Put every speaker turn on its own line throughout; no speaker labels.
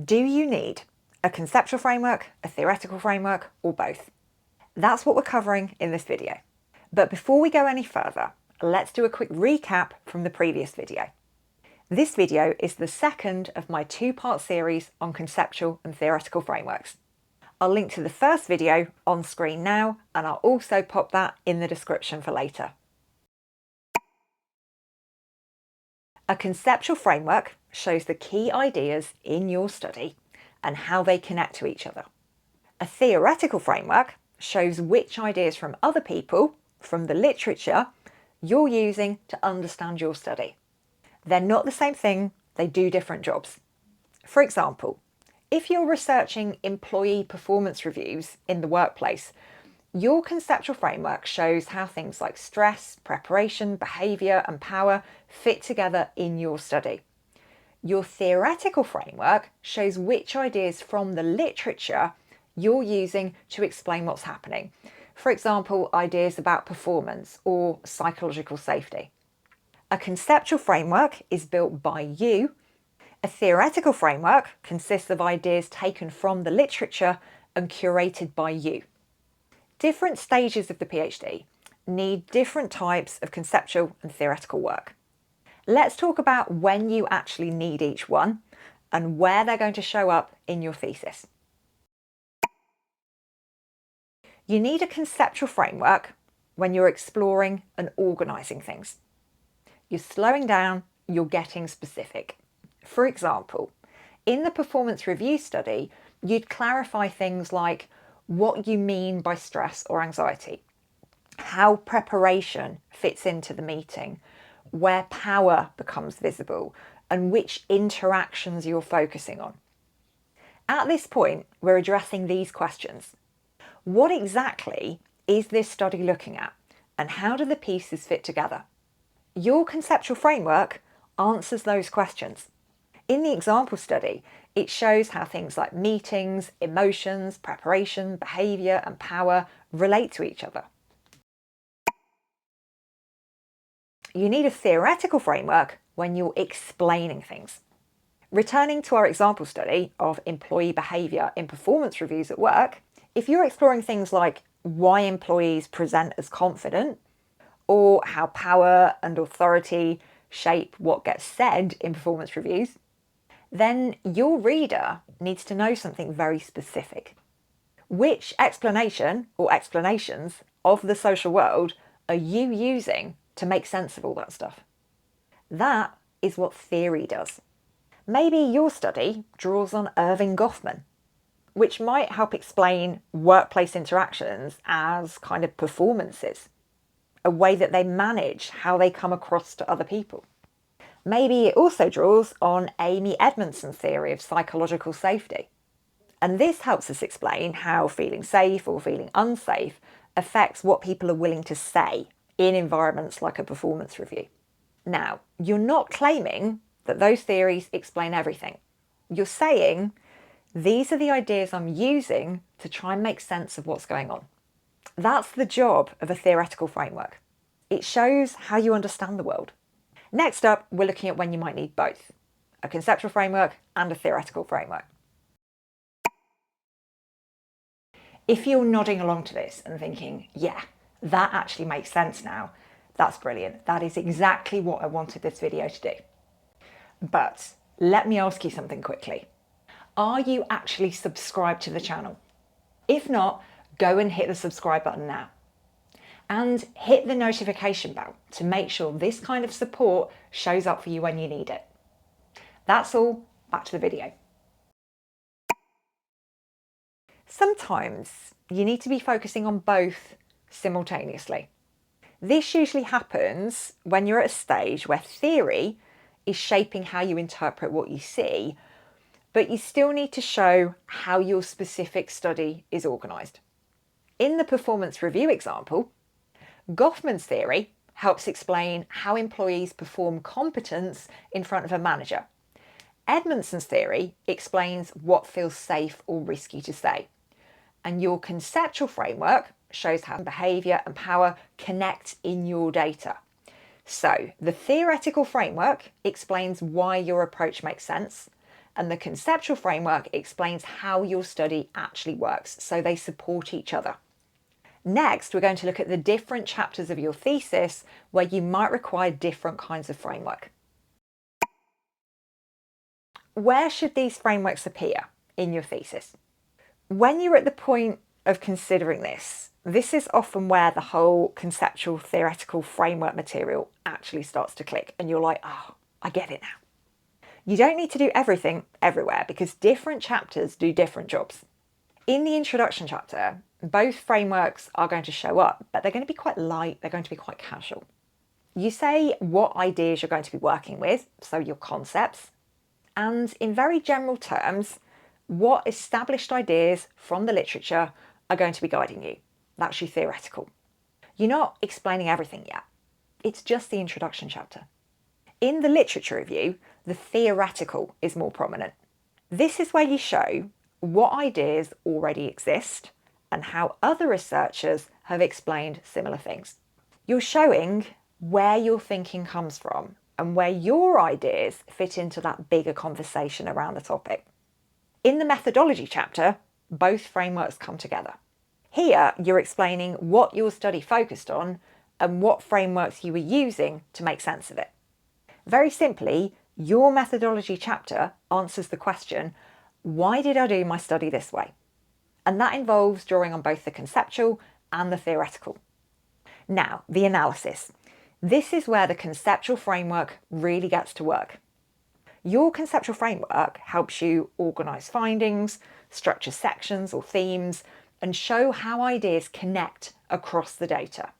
Do you need a conceptual framework, a theoretical framework, or both? That's what we're covering in this video. But before we go any further, let's do a quick recap from the previous video. This video is the second of my two-part series on conceptual and theoretical frameworks. I'll link to the first video on screen now, and I'll also pop that in the description for later. A conceptual framework shows the key ideas in your study and how they connect to each other. A theoretical framework shows which ideas from other people, from the literature, you're using to understand your study. They're not the same thing, they do different jobs. For example, if you're researching employee performance reviews in the workplace, your conceptual framework shows how things like stress, preparation, behaviour and power fit together in your study. Your theoretical framework shows which ideas from the literature you're using to explain what's happening. For example, ideas about performance or psychological safety. A conceptual framework is built by you. A theoretical framework consists of ideas taken from the literature and curated by you. Different stages of the PhD need different types of conceptual and theoretical work. Let's talk about when you actually need each one and where they're going to show up in your thesis. You need a conceptual framework when you're exploring and organising things. You're slowing down, you're getting specific. For example, in the performance review study, you'd clarify things like what you mean by stress or anxiety, how preparation fits into the meeting, where power becomes visible, and which interactions you're focusing on. At this point, we're addressing these questions. What exactly is this study looking at, and how do the pieces fit together? Your conceptual framework answers those questions. In the example study, it shows how things like meetings, emotions, preparation, behaviour and power relate to each other. You need a theoretical framework when you're explaining things. Returning to our example study of employee behaviour in performance reviews at work, if you're exploring things like why employees present as confident, or how power and authority shape what gets said in performance reviews, then your reader needs to know something very specific. Which explanation or explanations of the social world are you using to make sense of all that stuff? That is what theory does. Maybe your study draws on Irving Goffman, which might help explain workplace interactions as kind of performances, a way that they manage how they come across to other people. Maybe it also draws on Amy Edmondson's theory of psychological safety. And this helps us explain how feeling safe or feeling unsafe affects what people are willing to say in environments like a performance review. Now, you're not claiming that those theories explain everything. You're saying, these are the ideas I'm using to try and make sense of what's going on. That's the job of a theoretical framework. It shows how you understand the world. Next up, we're looking at when you might need both, a conceptual framework and a theoretical framework. If you're nodding along to this and thinking, yeah, that actually makes sense now, that's brilliant. That is exactly what I wanted this video to do. But let me ask you something quickly. Are you actually subscribed to the channel? If not, go and hit the subscribe button now. And hit the notification bell to make sure this kind of support shows up for you when you need it. That's all, back to the video. Sometimes you need to be focusing on both simultaneously. This usually happens when you're at a stage where theory is shaping how you interpret what you see, but you still need to show how your specific study is organised. In the performance review example, Goffman's theory helps explain how employees perform competence in front of a manager. Edmondson's theory explains what feels safe or risky to say. And your conceptual framework shows how behaviour and power connect in your data. So the theoretical framework explains why your approach makes sense, And the conceptual framework explains how your study actually works, so they support each other. Next, we're going to look at the different chapters of your thesis where you might require different kinds of framework. Where should these frameworks appear in your thesis? When you're at the point of considering this, this is often where the whole conceptual theoretical framework material actually starts to click and you're like, oh, I get it now. You don't need to do everything everywhere because different chapters do different jobs. In the introduction chapter, both frameworks are going to show up, but they're going to be quite light, they're going to be quite casual. You say what ideas you're going to be working with, so your concepts, and in very general terms, what established ideas from the literature are going to be guiding you. That's your theoretical. You're not explaining everything yet. It's just the introduction chapter. In the literature review, the theoretical is more prominent. This is where you show what ideas already exist and how other researchers have explained similar things. You're showing where your thinking comes from and where your ideas fit into that bigger conversation around the topic. In the methodology chapter, both frameworks come together. Here, you're explaining what your study focused on and what frameworks you were using to make sense of it. Very simply, your methodology chapter answers the question, why did I do my study this way? And that involves drawing on both the conceptual and the theoretical. Now, the analysis. This is where the conceptual framework really gets to work. Your conceptual framework helps you organise findings, structure sections or themes, and show how ideas connect across the data.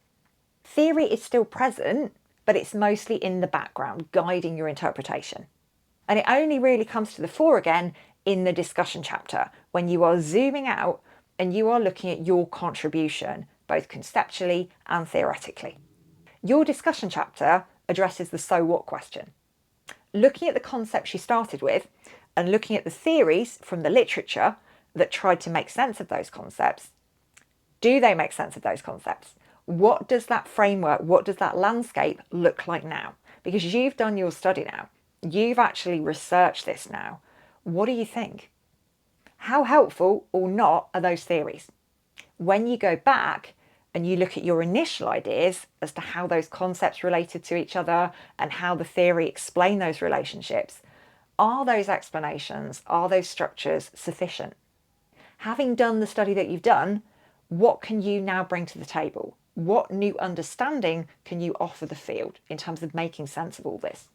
Theory is still present, but it's mostly in the background, guiding your interpretation. And it only really comes to the fore again in the discussion chapter, when you are zooming out and you are looking at your contribution, both conceptually and theoretically. Your discussion chapter addresses the so what question. Looking at the concepts you started with and looking at the theories from the literature that tried to make sense of those concepts, do they make sense of those concepts? What does that framework, what does that landscape look like now? Because you've done your study now. You've actually researched this now. What do you think? How helpful or not are those theories? When you go back and you look at your initial ideas as to how those concepts related to each other and how the theory explained those relationships, are those explanations, are those structures sufficient? Having done the study that you've done, what can you now bring to the table? What new understanding can you offer the field in terms of making sense of all this?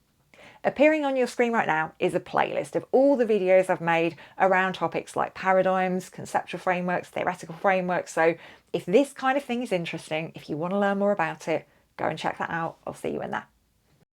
Appearing on your screen right now is a playlist of all the videos I've made around topics like paradigms, conceptual frameworks, theoretical frameworks. So if this kind of thing is interesting, if you want to learn more about it, go and check that out. I'll see you in there.